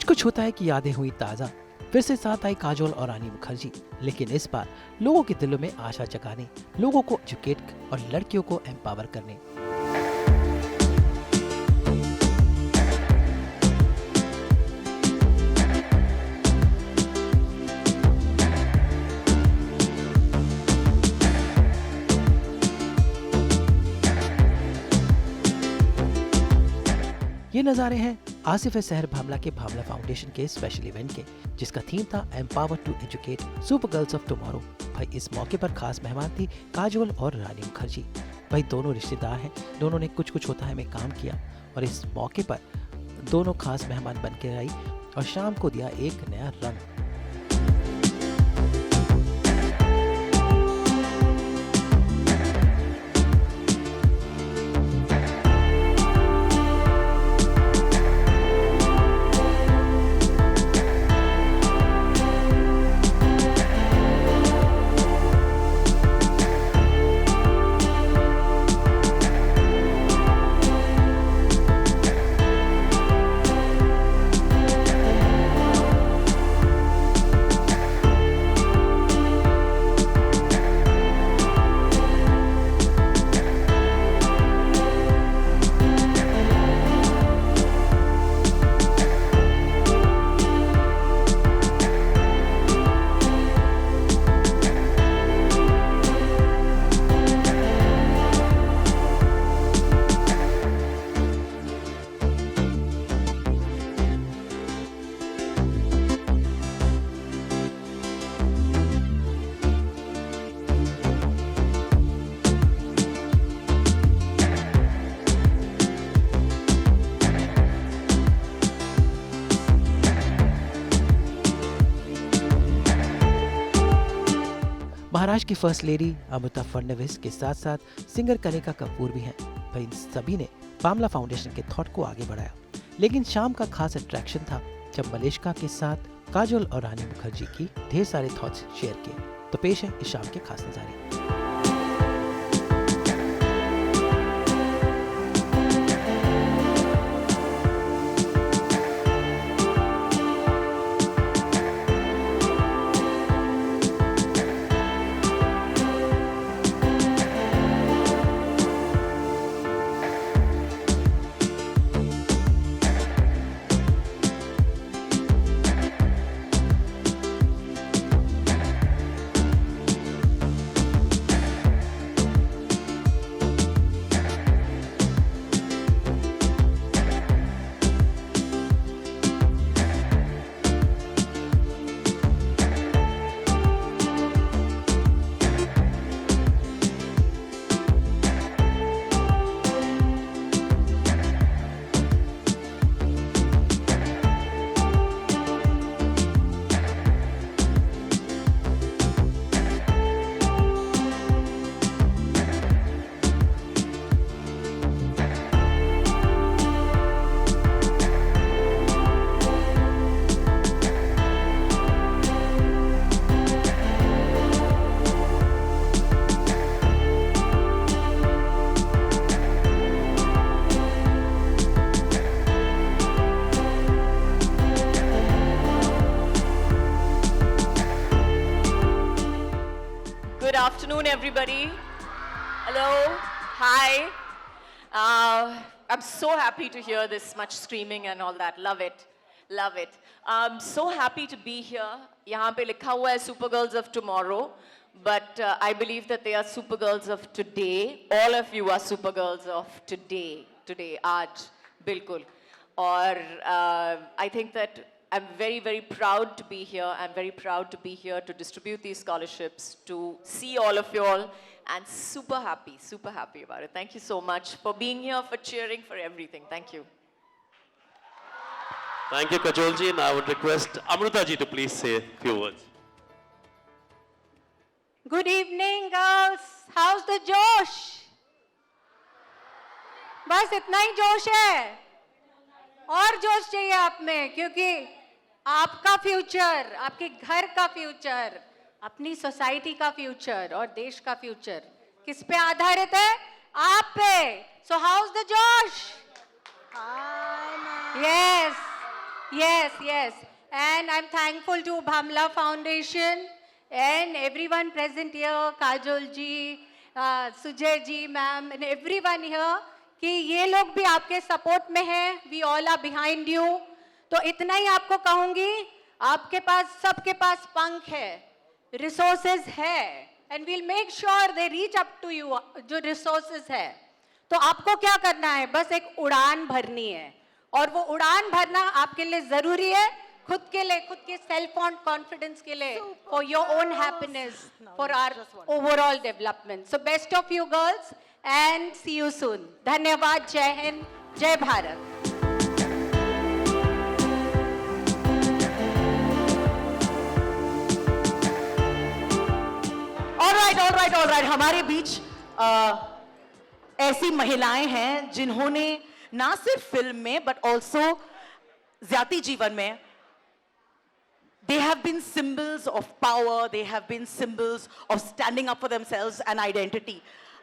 कुछ होता है कि यादें हुई ताज़ा। फिर से साथ आई काजोल और रानी मुखर्जी, लेकिन इस बार लोगों के दिलों में आशा जगाने, लोगों को एजुकेट और लड़कियों को एम्पावर करने। ये नज़ारे हैं आसिफ शहर भावला के भावला फाउंडेशन के स्पेशल इवेंट के, जिसका थीम था empower to educate super girls of tomorrow. भाई इस मौके पर खास मेहमान थी काजोल और रानी मुखर्जी। भाई दोनों रिश्तेदार हैं, दोनों ने कुछ कुछ होता है में काम किया और इस मौके पर दोनों खास मेहमान बन के आई और शाम को दिया एक नया रंग। महाराष्ट्र की फर्स्ट लेडी अमृता फडणवीस के साथ साथ सिंगर कनिका कपूर भी हैं। भाई इन सभी ने भावला फाउंडेशन के थॉट को आगे बढ़ाया। लेकिन शाम का खास अट्रैक्शन था जब मलेशिका के साथ काजोल और रानी मुखर्जी की ढेर सारे थॉट्स शेयर किए। तो पेश है इस शाम के खास नजारे। Afternoon, everybody. Hello. Hi. I'm so happy to hear this much screaming and all that. Love it. Love it. I'm so happy to be here. यहाँ पे लिखा हुआ है Supergirls of Tomorrow, but I believe that they are Supergirls of today. All of you are Supergirls of today. Today, आज, बिल्कुल. और I think that I'm very, very proud to be here. I'm very proud to be here to distribute these scholarships, to see all of you all, and super happy about it. Thank you so much for being here, for cheering, for everything. Thank you. Thank you, Kajol ji. And I would request Amrita ji to please say a few words. Good evening, girls. How's the जोश? बस इतना ही जोश है और जोश चाहिए आप में, क्योंकि आपका फ्यूचर, आपके घर का फ्यूचर, अपनी सोसाइटी का फ्यूचर और देश का फ्यूचर किस पे आधारित है? आप पे. सो हाउस द जोश? Yes. Yes, yes. And I'm thankful to Bhamla Foundation and everyone present here, Kajol ji, Sujay ji, ma'am, and everyone here, कि ये लोग भी आपके सपोर्ट में हैं. We all are behind you. तो इतना ही आपको कहूँगी, आपके पास सबके पास पंख है, resources है, and we'll make sure they reach up to you. जो resources है, तो आपको क्या करना है? बस एक उड़ान भरनी है. और वो उड़ान भरना आपके लिए जरूरी है, खुद के लिए, खुद के सेल्फ कॉन्फिडेंस के लिए, for your own happiness, for our overall development. So best of you girls and see you soon. धन्यवाद. जय हिंद, जय भारत. All right. हमारे बीच ऐसी महिलाएं हैं जिन्होंने ना सिर्फ फिल्म में बट ऑल्सो जाति जीवन में they have been symbols of power, they have been symbols of standing up for themselves and identity.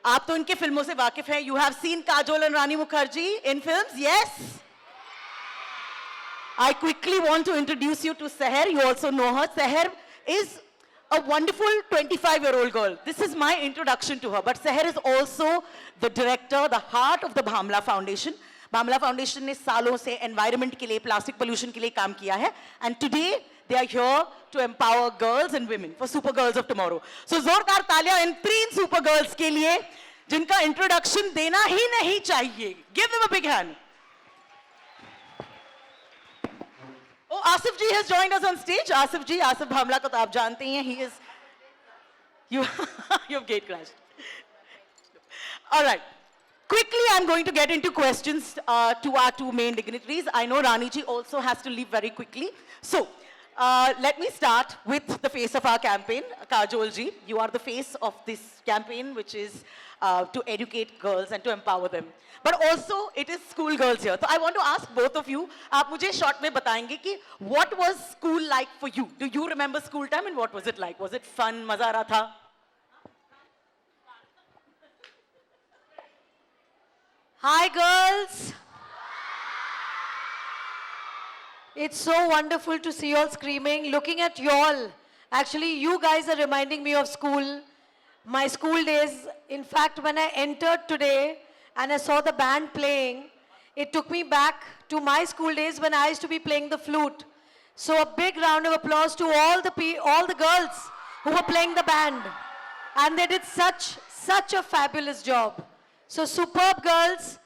आप तो इनके फिल्मों से वाकिफ हैं. You have seen Kajol and Rani Mukherjee in films, yes? I quickly want to introduce you to Seher. You also know her. Seher is a wonderful 25-year-old girl. This is my introduction to her. But Seher is also the director, the heart of the Bhamla Foundation. Bhamla Foundation ने सालों से environment के लिए, plastic pollution के लिए काम किया है. And today they are here to empower girls and women for Super Girls of Tomorrow. So जोरदार तालियां इन 3 Super Girls के लिए जिनका introduction देना ही नहीं चाहिए. Give them a big hand. Oh, Asif ji has joined us on stage. Asif ji, Asif Bhamla को तो आप जानते ही हैं. He is, you have gate crashed. All right. Quickly, I'm going to get into questions to our 2 main dignitaries. I know Rani ji also has to leave very quickly. So, let me start with the face of our campaign, Kajol ji. You are the face of this campaign, which is to educate girls and to empower them. But also, it is school girls here. So, I want to ask both of you, आप मुझे short में बताएंगे कि what was school like for you? Do you remember school time and what was it like? Was it fun? मजा आ रहा था? Hi girls. It's so wonderful to see you all screaming. Looking at you all, actually you guys are reminding me of school, my school days. In fact, when I entered today and I saw the band playing, it took me back to my school days when I used to be playing the flute. So a big round of applause to all the girls who were playing the band. And they did such a fabulous job. So superb girls,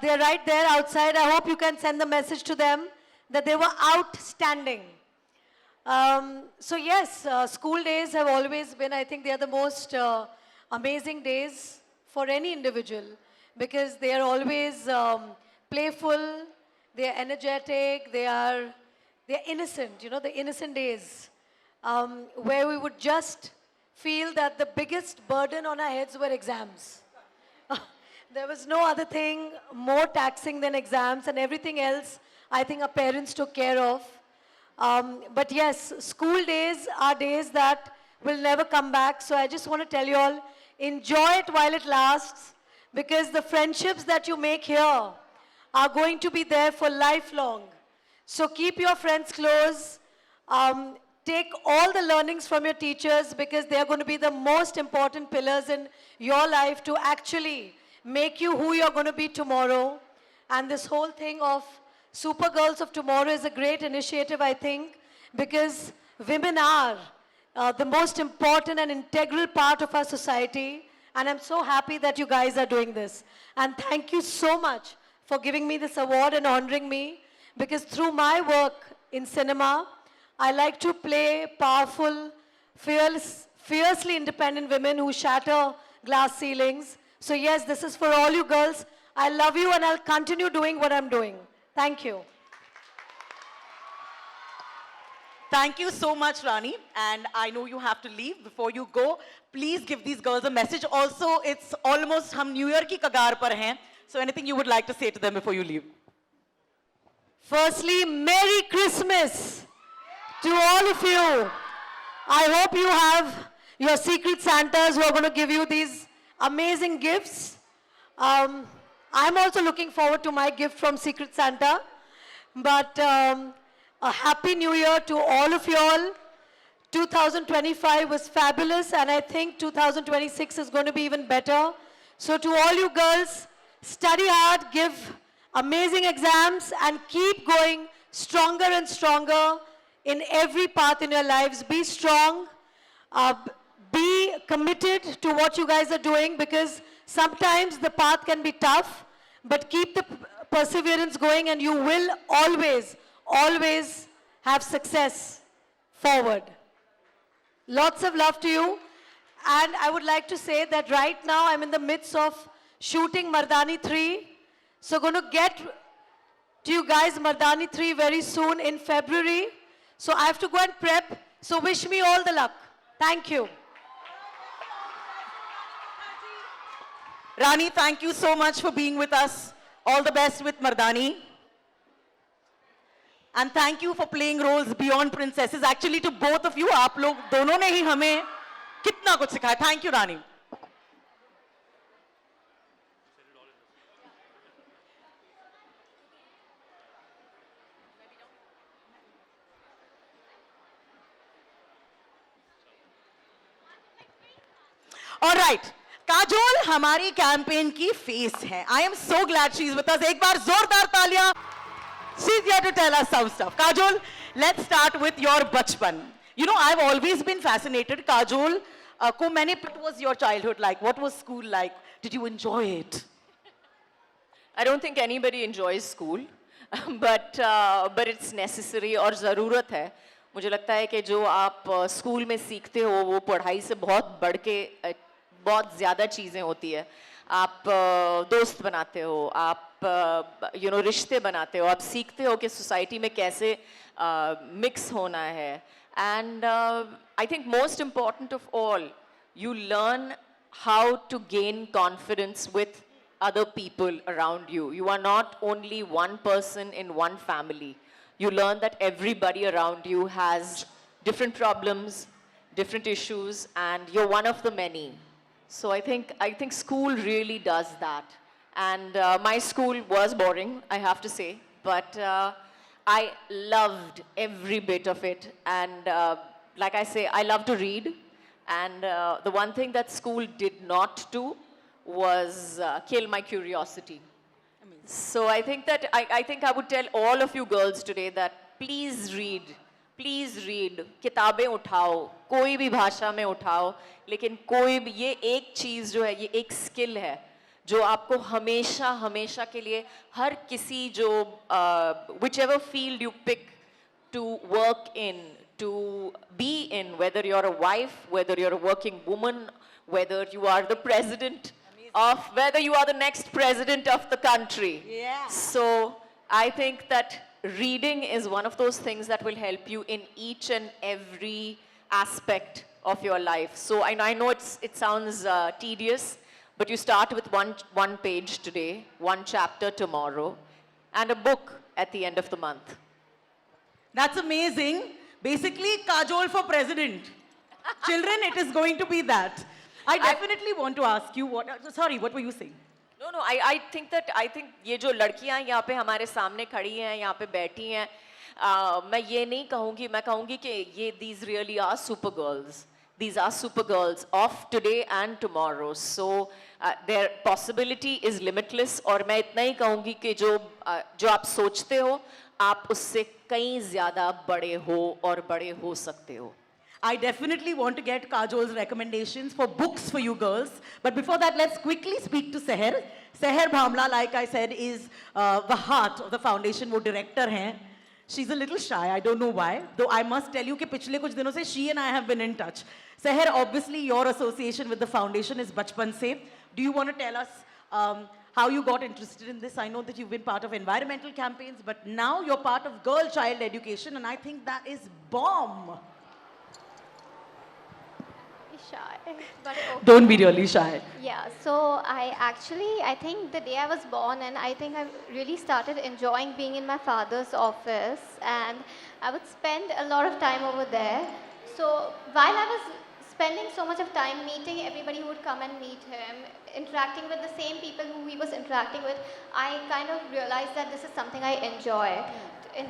they're right there outside. I hope you can send the message to them that they were outstanding. So yes, school days have always been, I think they are the most amazing days for any individual because they are always playful, they are energetic, they are innocent, you know, the innocent days where we would just feel that the biggest burden on our heads were exams. There was no other thing more taxing than exams, and everything else I think our parents took care of. But yes, school days are days that will never come back. So I just want to tell you all, enjoy it while it lasts, because the friendships that you make here are going to be there for lifelong. So keep your friends close. Take all the learnings from your teachers, because they are going to be the most important pillars in your life to actually make you who you're going to be tomorrow. And this whole thing of Super Girls of Tomorrow is a great initiative, I think, because women are the most important and integral part of our society. And I'm so happy that you guys are doing this. And thank you so much for giving me this award and honoring me, because through my work in cinema, I like to play powerful, fiercely independent women who shatter glass ceilings. So yes, this is for all you girls. I love you and I'll continue doing what I'm doing. Thank you. Thank you so much, Rani. And I know you have to leave. Before you go, please give these girls a message. Also, it's almost hum New Year ki kagar par hain. So anything you would like to say to them before you leave? Firstly, Merry Christmas to all of you. I hope you have your secret Santas who are going to give you these amazing gifts. I'm also looking forward to my gift from Secret Santa. But a happy new year to all of you all. 2025 was fabulous, and I think 2026 is going to be even better. So to all you girls, study hard, give amazing exams, and keep going stronger and stronger in every path in your lives. Be strong. Be committed to what you guys are doing, because sometimes the path can be tough, but keep the perseverance going and you will always, always have success forward. Lots of love to you. And I would like to say that right now I'm in the midst of shooting Mardani 3. So going to get to you guys Mardani 3 very soon in February. So I have to go and prep. So wish me all the luck. Thank you. Rani, thank you so much for being with us. All the best with Mardani. And thank you for playing roles beyond princesses. Actually, to both of you, आप लोग दोनों ने ही हमें कितना कुछ सिखाया. Thank you, Rani. All right. Kajol हमारी campaign की फेस है. I am so glad she is with us. एक बार जोरदार तालियां. She's here to tell us some stuff. Kajol, let's start with your bachpan. You know, I've always been fascinated. Kajol, what was your childhood like? What was school like? Did you enjoy it? I don't think anybody enjoys school, but it's necessary और ज़रूरत है. मुझे लगता है कि जो आप school में सीखते हो वो पढ़ाई से बहुत बढ़ के बहुत ज़्यादा चीज़ें होती है. आप दोस्त बनाते हो, आप रिश्ते बनाते हो, आप सीखते हो कि सोसाइटी में कैसे मिक्स होना है. And I think most important of all, you learn how to gain confidence with other people around you. You are not only one person in one family. You learn that everybody around you has different problems, different issues, and you're one of the many. So I think school really does that. And my school was boring, I have to say, but I loved every bit of it. And like I say, I love to read. And the one thing that school did not do was kill my curiosity. Amazing. So I think that I think I would tell all of you girls today that please read. Please read. किताबें उठाओ, कोई भी भाषा में उठाओ, लेकिन कोई भी, ये एक चीज़ जो है, ये एक स्किल है जो आपको हमेशा हमेशा के लिए हर किसी जो whichever field you pick to work in, to be in, whether you're a wife, whether you're a working woman, whether you are the president of, whether you are the next president of the country. Yeah. So I think that reading is one of those things that will help you in each and every aspect of your life. So I know it sounds tedious, but you start with one page today, one chapter tomorrow, and a book at the end of the month. That's amazing. Basically, Kajol for president. Children, it is going to be that. I definitely want to ask you, what were you saying? No, I think ये जो लड़कियां यहाँ पे हमारे सामने खड़ी हैं, यहाँ पे बैठी हैं, मैं ये नहीं कहूँगी, मैं कहूँगी कि ये these really are super girls. These are super girls of today and tomorrow. So their possibility is limitless. और मैं इतना ही कहूँगी कि जो आप सोचते हो, आप उससे कहीं ज़्यादा बड़े हो और बड़े हो सकते हो. I definitely want to get Kajol's recommendations for books for you girls. But before that, let's quickly speak to Seher. Seher Bhamla, like I said, is the heart of the foundation. वो director हैं. She's a little shy. I don't know why. Though I must tell you कि पिछले कुछ दिनों से she and I have been in touch. Seher, obviously your association with the foundation is बचपन से. Do you want to tell us how you got interested in this? I know that you've been part of environmental campaigns, but now you're part of girl child education, and I think that is bomb. Shy, but okay. Don't be really shy. Yeah, so I think the day I was born, and I think I really started enjoying being in my father's office, and I would spend a lot of time over there. So while I was spending so much of time meeting everybody who would come and meet him, interacting with the same people who he was interacting with, I kind of realized that this is something I enjoyed. And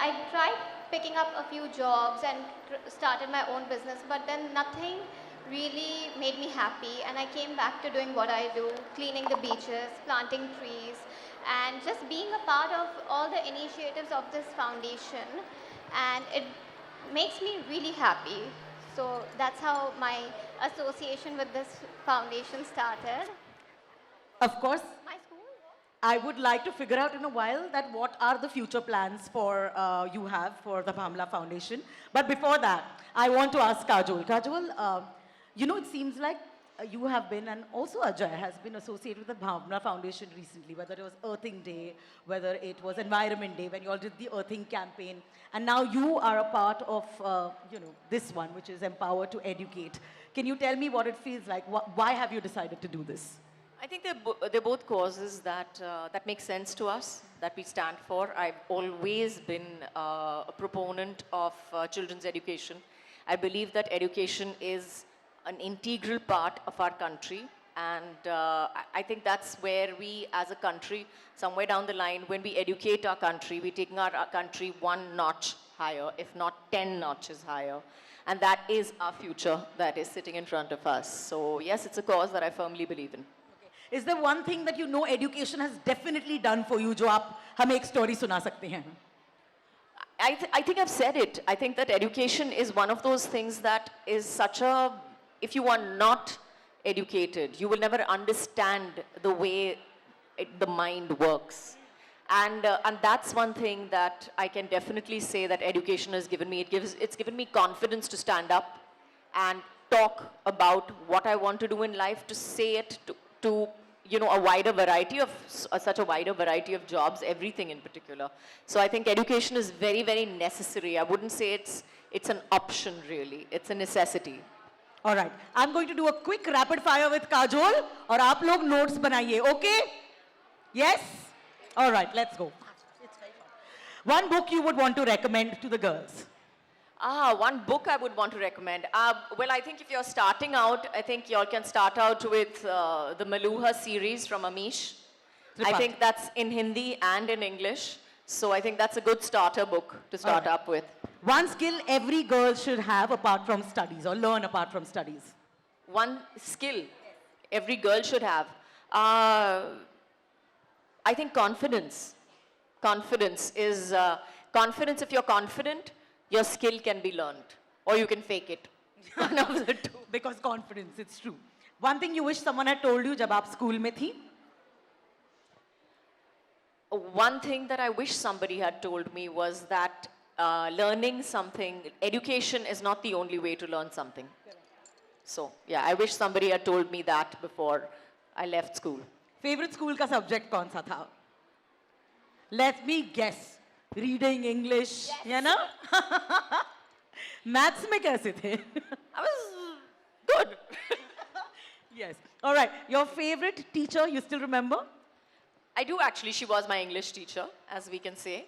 I tried picking up a few jobs and started my own business, but then nothing really made me happy. And I came back to doing what I do, cleaning the beaches, planting trees, and just being a part of all the initiatives of this foundation. And it makes me really happy. So that's how my association with this foundation started. Of course, My school? I would like to figure out in a while that what are the future plans for you have for the Bhamla Foundation. But before that, I want to ask Kajol. Kajol, you know, it seems like you have been, and also Ajay has been associated with the Bhamla Foundation recently, whether it was Earthing Day, whether it was Environment Day, when you all did the Earthing campaign. And now you are a part of, you know, this one, which is Empower to Educate. Can you tell me what it feels like? Why have you decided to do this? I think they're both causes that, that make sense to us, that we stand for. I've always been a proponent of children's education. I believe that education is an integral part of our country. And I think that's where we, as a country, somewhere down the line, when we educate our country, we're taking our country one notch higher, if not 10 notches higher. And that is our future that is sitting in front of us. So yes, it's a cause that I firmly believe in. Is there one thing that you know education has definitely done for you, जो आप हमें एक story सुना सकते हैं? I think I've said it. I think that education is one of those things that is such a, if you are not educated, you will never understand the way the mind works. And that's one thing that I can definitely say that education has given me. It's given me confidence to stand up and talk about what I want to do in life, to say it to you know, a wider variety of, such a wider variety of jobs, everything in particular. So I think education is very, very necessary. I wouldn't say it's an option really, it's a necessity. All right, I'm going to do a quick rapid fire with Kajol, और आप लोग notes बनाइए, okay? Yes? All right, let's go. One book you would want to recommend to the girls. One book I would want to recommend. Well, I think if you're starting out, I think you all can start out with the Maluha series from Amish. I think that's in Hindi and in English. So I think that's a good starter book to start up with. One skill every girl should have apart from studies, or learn apart from studies. One skill every girl should have. I think confidence. Confidence is, confidence, if you're confident, your skill can be learned, or you can fake it. One of the two. Because confidence, it's true. One thing you wish someone had told you जब आप school में थी? One thing that I wish somebody had told me was that learning something, education is not the only way to learn something. So, yeah, I wish somebody had told me that before I left school. Favorite school का subject कौन सा था? Let me guess. Reading, English, you know? Maths में कैसे थे? I was good. Yes. All right. Your favorite teacher, you still remember? I do actually. She was my English teacher, as we can say.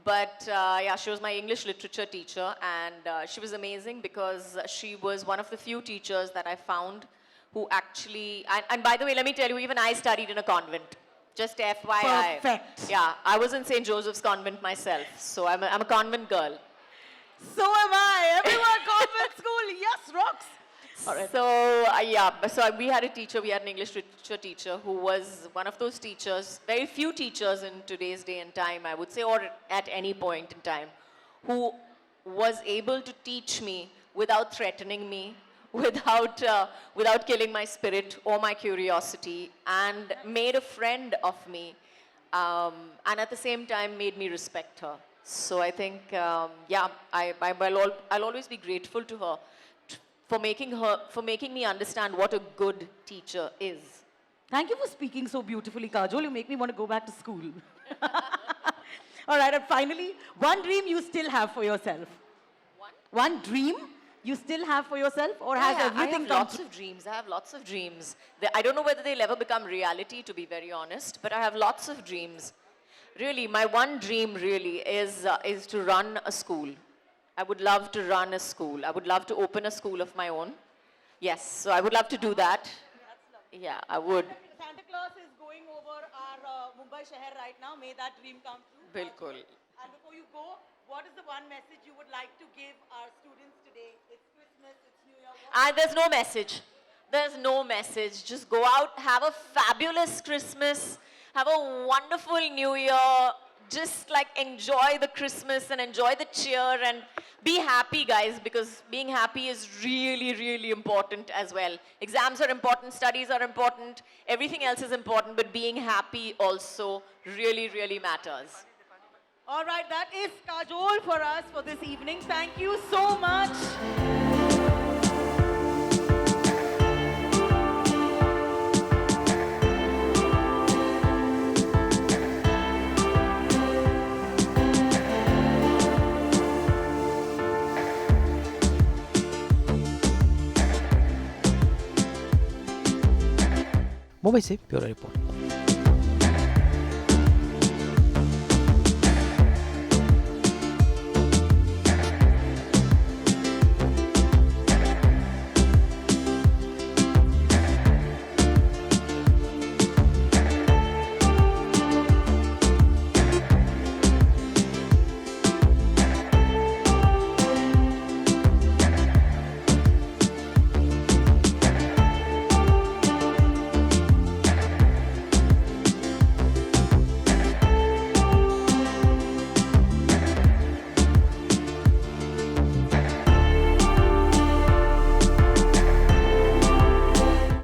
But yeah, she was my English literature teacher, and she was amazing because she was one of the few teachers that I found who actually, and by the way, let me tell you, even I studied in a convent. Just FYI. Perfect. Yeah, I was in St. Joseph's Convent myself, so I'm a convent girl. So am I. Everyone, convent school. Yes, rocks. All right. So, yeah, so we had a teacher, we had an English literature teacher who was one of those teachers, very few teachers in today's day and time, I would say, or at any point in time, who was able to teach me without threatening me, without killing my spirit or my curiosity, and made a friend of me, and at the same time made me respect her. So I think, yeah, I'll always be grateful to her for making me understand what a good teacher is. Thank you for speaking so beautifully, Kajol. You make me want to go back to school. All right, and finally, one dream you still have for yourself. One dream you still have for yourself, or has everything I have come lots of dreams. I have lots of dreams. I don't know whether they'll ever become reality, to be very honest, but I have lots of dreams. Really, my one dream really is to run a school. I would love to run a school. I would love to open a school of my own. Yes, so I would love to do that. Yeah, I would. Santa Claus is going over our Mumbai Shahar right now. May that dream come true. Bilkul. And before you go, what is the one message you would like to give our students today? It's Christmas, it's New Year. There's no message. There's no message. Just go out, have a fabulous Christmas, have a wonderful New Year. Just like enjoy the Christmas and enjoy the cheer and be happy, guys, because being happy is really, really important as well. Exams are important, studies are important, everything else is important, but being happy also really, really matters. All right, that is Kajol for us for this evening. Thank you so much. Mumbai से bureau report.